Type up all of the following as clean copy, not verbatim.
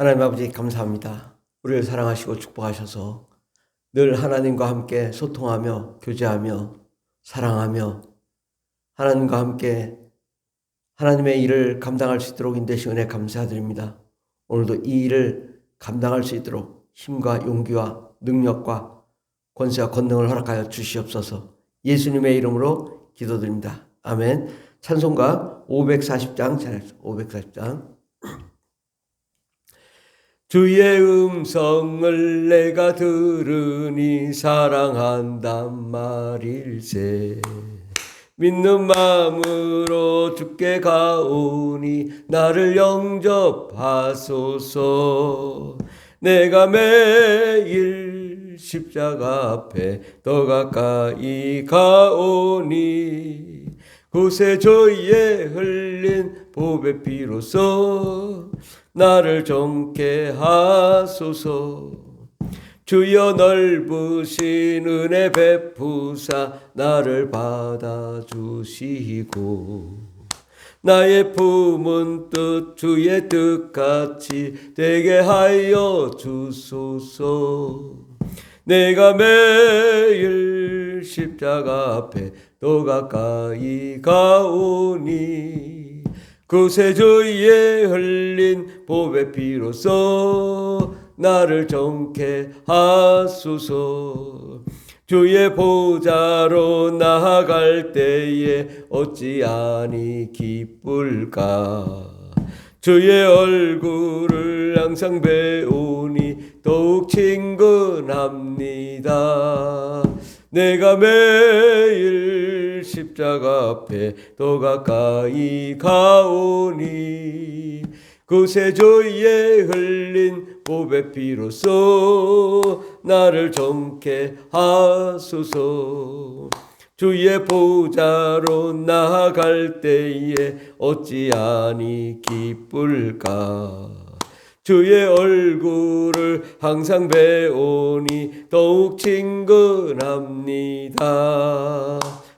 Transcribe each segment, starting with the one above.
하나님 아버지 감사합니다. 우리를 사랑하시고 축복하셔서 늘 하나님과 함께 소통하며 교제하며 사랑하며 하나님과 함께 하나님의 일을 감당할 수 있도록 인도하신 은혜 감사드립니다. 오늘도 이 일을 감당할 수 있도록 힘과 용기와 능력과 권세와 권능을 허락하여 주시옵소서. 예수님의 이름으로 기도드립니다. 아멘. 찬송가 540장 찬양합니다. 540장. 주의 음성을 내가 들으니 사랑한단 말일세. 믿는 마음으로 주께 가오니 나를 영접하소서. 내가 매일 십자가 앞에 더 가까이 가오니 구세주의 흘린 보배 피로써 나를 정케 하소서. 주여 넓으신 은혜 베푸사 나를 받아주시고 나의 품은 뜻 주의 뜻같이 되게 하여 주소서. 내가 매일 십자가 앞에 더 가까이 가오니 구세주의 흘린 보배 피로써 나를 정케 하소서. 주의 보좌로 나아갈 때에 어찌하니 기쁠까. 주의 얼굴을 항상 배우니 더욱 친근합니다. 내가 매일 십자가 앞에 더 가까이 가오니 구세주의 흘린 보배 피로써 나를 정케 하소서. 주의 보좌로 나아갈 때에 어찌하니 기쁠까. 주의 얼굴을 항상 배우니 더욱 친근합니다.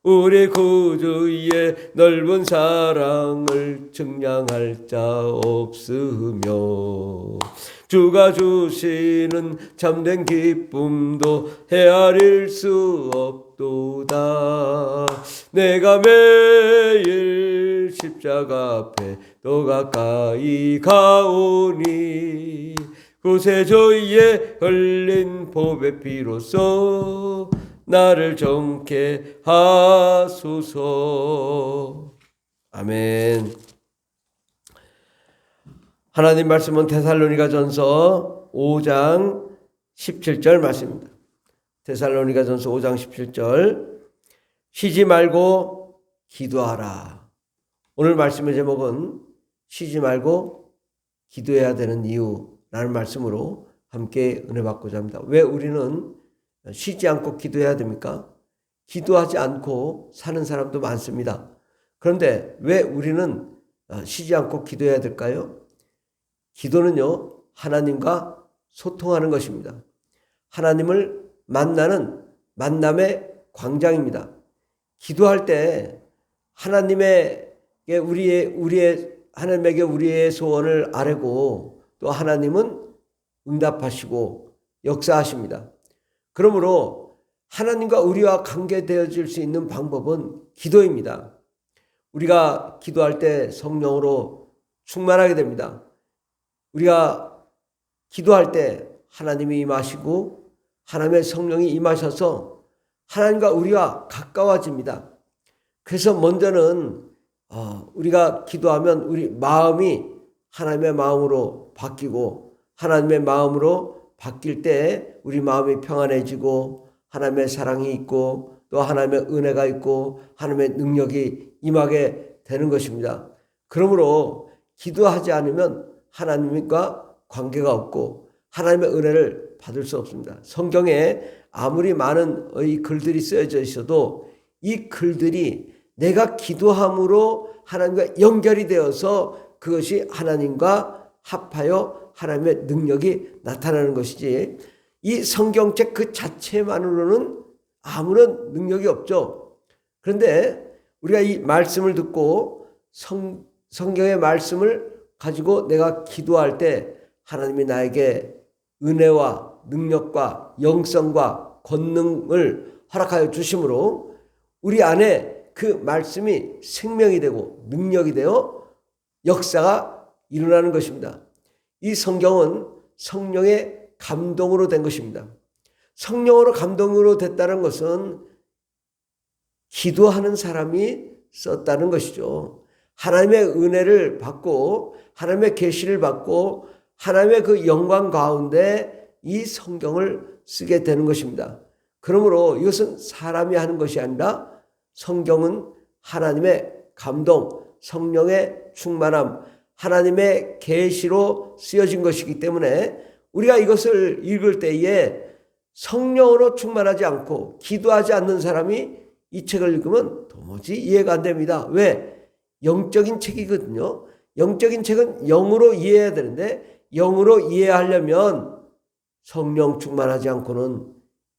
우리 구주의 넓은 사랑을 측량할 자 없으며 주가 주시는 참된 기쁨도 헤아릴 수 없도다. 내가 매일 십자가 앞에 더 가까이 가오니 구세주의 흘린 보배 피로써 나를 정케 하소서. 아멘. 하나님 말씀은 데살로니가전서 5장 17절 말씀입니다. 데살로니가전서 5장 17절. 쉬지 말고 기도하라. 오늘 말씀의 제목은 쉬지 말고 기도해야 되는 이유라는 말씀으로 함께 은혜 받고자 합니다. 왜 우리는 쉬지 않고 기도해야 됩니까? 기도하지 않고 사는 사람도 많습니다. 그런데 왜 우리는 쉬지 않고 기도해야 될까요? 기도는요, 하나님과 소통하는 것입니다. 하나님을 만나는 만남의 광장입니다. 기도할 때 하나님에게 우리의 소원을 아뢰고 또 하나님은 응답하시고 역사하십니다. 그러므로 하나님과 우리와 관계되어질 수 있는 방법은 기도입니다. 우리가 기도할 때 성령으로 충만하게 됩니다. 우리가 기도할 때 하나님이 임하시고 하나님의 성령이 임하셔서 하나님과 우리와 가까워집니다. 그래서 먼저는 우리가 기도하면 우리 마음이 하나님의 마음으로 바뀌고 하나님의 마음으로 바뀔 때 우리 마음이 평안해지고 하나님의 사랑이 있고 또 하나님의 은혜가 있고 하나님의 능력이 임하게 되는 것입니다. 그러므로 기도하지 않으면 하나님과 관계가 없고 하나님의 은혜를 받을 수 없습니다. 성경에 아무리 많은 이 글들이 쓰여져 있어도 이 글들이 내가 기도함으로 하나님과 연결이 되어서 그것이 하나님과 합하여 하나님의 능력이 나타나는 것이지 이 성경책 그 자체만으로는 아무런 능력이 없죠. 그런데 우리가 이 말씀을 듣고 성경의 말씀을 가지고 내가 기도할 때 하나님이 나에게 은혜와 능력과 영성과 권능을 허락하여 주심으로 우리 안에 그 말씀이 생명이 되고 능력이 되어 역사가 일어나는 것입니다. 이 성경은 성령의 감동으로 된 것입니다. 성령으로 감동으로 됐다는 것은 기도하는 사람이 썼다는 것이죠. 하나님의 은혜를 받고 하나님의 계시를 받고 하나님의 그 영광 가운데 이 성경을 쓰게 되는 것입니다. 그러므로 이것은 사람이 하는 것이 아니라 성경은 하나님의 감동, 성령의 충만함, 하나님의 계시로 쓰여진 것이기 때문에 우리가 이것을 읽을 때에 성령으로 충만하지 않고 기도하지 않는 사람이 이 책을 읽으면 도무지 이해가 안 됩니다. 왜? 영적인 책이거든요. 영적인 책은 영으로 이해해야 되는데 영으로 이해하려면 성령 충만하지 않고는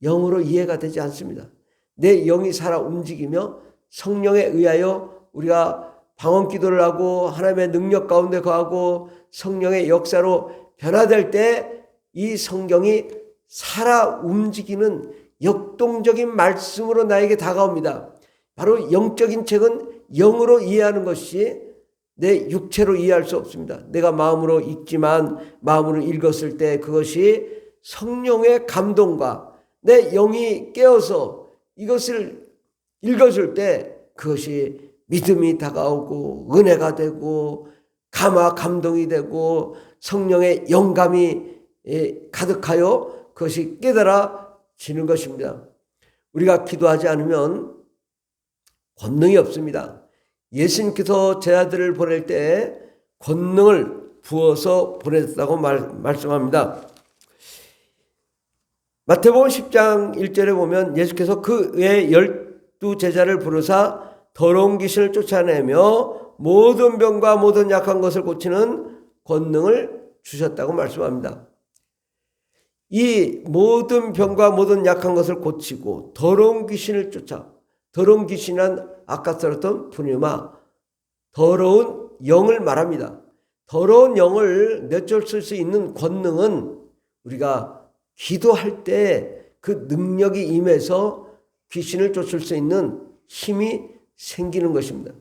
영으로 이해가 되지 않습니다. 내 영이 살아 움직이며 성령에 의하여 우리가 방언 기도를 하고 하나님의 능력 가운데 거하고 성령의 역사로 변화될 때 이 성경이 살아 움직이는 역동적인 말씀으로 나에게 다가옵니다. 바로 영적인 책은 영으로 이해하는 것이 내 육체로 이해할 수 없습니다. 내가 마음으로 읽지만 마음으로 읽었을 때 그것이 성령의 감동과 내 영이 깨어서 이것을 읽어줄 때 그것이 믿음이 다가오고 은혜가 되고 감동이 되고 성령의 영감이 가득하여 그것이 깨달아지는 것입니다. 우리가 기도하지 않으면 권능이 없습니다. 예수님께서 제자들을 보낼 때 권능을 부어서 보냈다고 말씀합니다. 마태복음 10장 1절에 보면 예수께서 그 외 12제자를 부르사 더러운 귀신을 쫓아내며 모든 병과 모든 약한 것을 고치는 권능을 주셨다고 말씀합니다. 이 모든 병과 모든 약한 것을 고치고 더러운 귀신을 쫓아, 더러운 귀신은 아까 들었던 푸뉴마, 더러운 영을 말합니다. 더러운 영을 내쫓을 수 있는 권능은 우리가 기도할 때 그 능력이 임해서 귀신을 쫓을 수 있는 힘이 생기는 것입니다.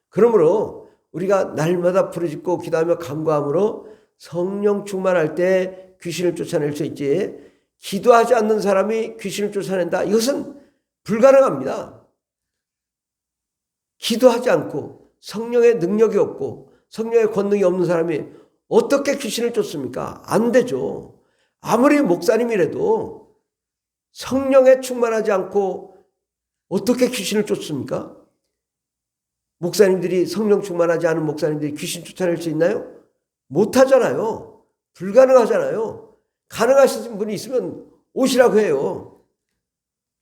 그러므로 우리가 날마다 부르짖고 기도하며 간구함으로 성령 충만할 때 귀신을 쫓아낼 수 있지, 기도하지 않는 사람이 귀신을 쫓아낸다, 이것은 불가능합니다. 기도하지 않고 성령의 능력이 없고 성령의 권능이 없는 사람이 어떻게 귀신을 쫓습니까? 안 되죠. 아무리 목사님이라도 성령에 충만하지 않고 어떻게 귀신을 쫓습니까? 목사님들이 성령 충만하지 않은 목사님들이 귀신 쫓아낼 수 있나요? 못하잖아요. 불가능하잖아요. 가능하신 분이 있으면 오시라고 해요.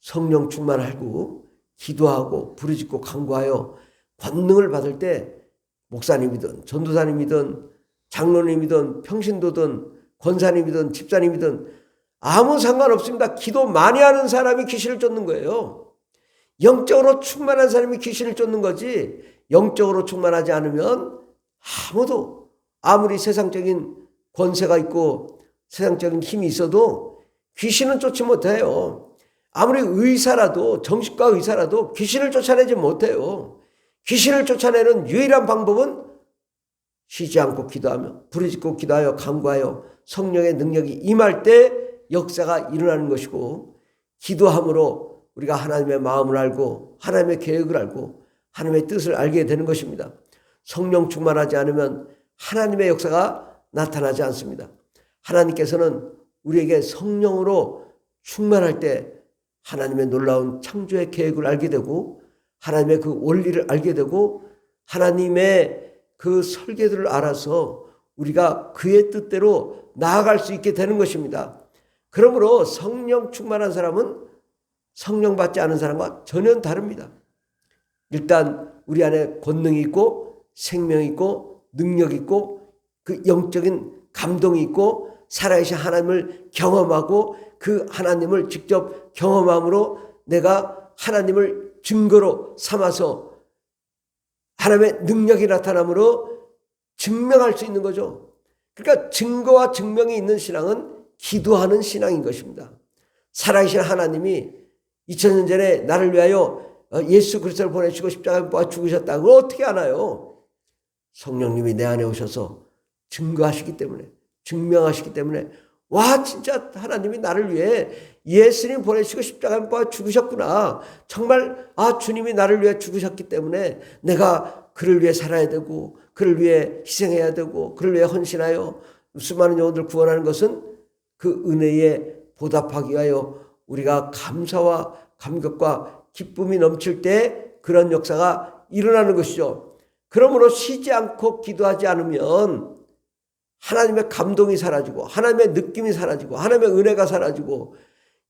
성령 충만하고 기도하고 부르짖고 간구하여 권능을 받을 때 목사님이든 전도사님이든 장로님이든 평신도든 권사님이든 집사님이든 아무 상관없습니다. 기도 많이 하는 사람이 귀신을 쫓는 거예요. 영적으로 충만한 사람이 귀신을 쫓는 거지, 영적으로 충만하지 않으면 아무도 아무리 세상적인 권세가 있고 세상적인 힘이 있어도 귀신은 쫓지 못해요. 아무리 의사라도, 정신과 의사라도 귀신을 쫓아내지 못해요. 귀신을 쫓아내는 유일한 방법은 쉬지 않고 기도하며 부르짖고 기도하여 간구하여 성령의 능력이 임할 때 역사가 일어나는 것이고, 기도함으로 우리가 하나님의 마음을 알고 하나님의 계획을 알고 하나님의 뜻을 알게 되는 것입니다. 성령 충만하지 않으면 하나님의 역사가 나타나지 않습니다. 하나님께서는 우리에게 성령으로 충만할 때 하나님의 놀라운 창조의 계획을 알게 되고 하나님의 그 원리를 알게 되고 하나님의 그 설계들을 알아서 우리가 그의 뜻대로 나아갈 수 있게 되는 것입니다. 그러므로 성령 충만한 사람은 성령 받지 않은 사람과 전혀 다릅니다. 일단 우리 안에 권능이 있고 생명이 있고 능력이 있고 그 영적인 감동이 있고 살아계신 하나님을 경험하고 그 하나님을 직접 경험함으로 내가 하나님을 증거로 삼아서 하나님의 능력이 나타남으로 증명할 수 있는 거죠. 그러니까 증거와 증명이 있는 신앙은 기도하는 신앙인 것입니다. 살아계신 하나님이 2000년 전에 나를 위하여 예수 그리스도를 보내시고 십자가에 못 박아 죽으셨다. 그걸 어떻게 아나요? 성령님이 내 안에 오셔서 증거하시기 때문에, 증명하시기 때문에, 와, 진짜 하나님이 나를 위해 예수님 보내시고 십자가에 못 박아 죽으셨구나. 정말 주님이 나를 위해 죽으셨기 때문에 내가 그를 위해 살아야 되고, 그를 위해 희생해야 되고, 그를 위해 헌신하여 수많은 영혼들 구원하는 것은 그 은혜에 보답하기 위하여 우리가 감사와 감격과 기쁨이 넘칠 때 그런 역사가 일어나는 것이죠. 그러므로 쉬지 않고 기도하지 않으면 하나님의 감동이 사라지고, 하나님의 느낌이 사라지고, 하나님의 은혜가 사라지고,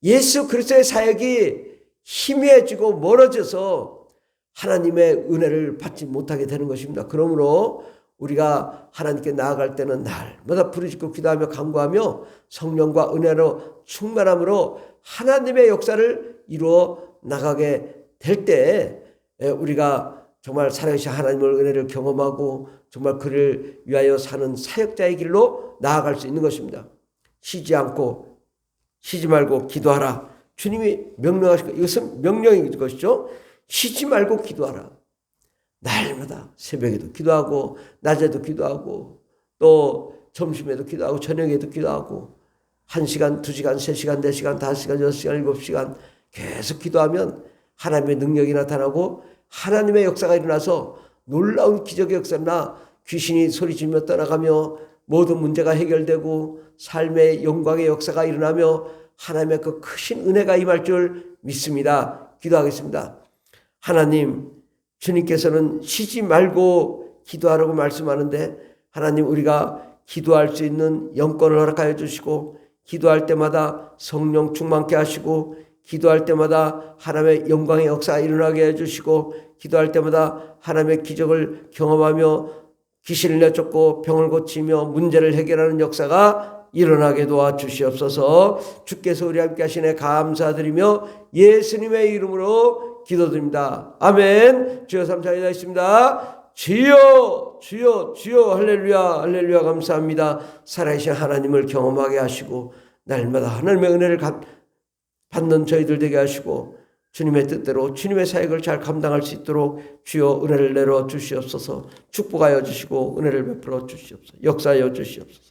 예수 그리스도의 사역이 희미해지고 멀어져서 하나님의 은혜를 받지 못하게 되는 것입니다. 그러므로 우리가 하나님께 나아갈 때는 날마다 부르짖고 기도하며 간구하며 성령과 은혜로 충만함으로 하나님의 역사를 이루어 나가게 될 때 우리가 정말 살아계신 하나님의 은혜를 경험하고 정말 그를 위하여 사는 사역자의 길로 나아갈 수 있는 것입니다. 쉬지 말고 기도하라. 주님이 명령하신 것, 이것은 명령인 것이죠. 쉬지 말고 기도하라. 날마다 새벽에도 기도하고 낮에도 기도하고 또 점심에도 기도하고 저녁에도 기도하고 1시간, 2시간, 3시간, 4시간, 5시간, 6시간, 7시간 계속 기도하면 하나님의 능력이 나타나고 하나님의 역사가 일어나서 놀라운 기적의 역사나 귀신이 소리치며 떠나가며 모든 문제가 해결되고 삶의 영광의 역사가 일어나며 하나님의 그 크신 은혜가 임할 줄 믿습니다. 기도하겠습니다. 하나님, 주님께서는 쉬지 말고 기도하라고 말씀하는데 하나님, 우리가 기도할 수 있는 영권을 허락하여 주시고 기도할 때마다 성령 충만케 하시고 기도할 때마다 하나님의 영광의 역사가 일어나게 해주시고 기도할 때마다 하나님의 기적을 경험하며 귀신을 내쫓고 병을 고치며 문제를 해결하는 역사가 일어나게 도와주시옵소서. 주께서 우리 함께 하시네 감사드리며 예수님의 이름으로 기도드립니다. 아멘. 주여 삼창이다 있습니다. 주여 주여 주여 할렐루야 할렐루야 감사합니다. 살아계신 하나님을 경험하게 하시고 날마다 하나님의 은혜를 받는 저희들 되게 하시고 주님의 뜻대로 주님의 사역을 잘 감당할 수 있도록 주여 은혜를 내려 주시옵소서. 축복하여 주시고 은혜를 베풀어 주시옵소서. 역사하여 주시옵소서.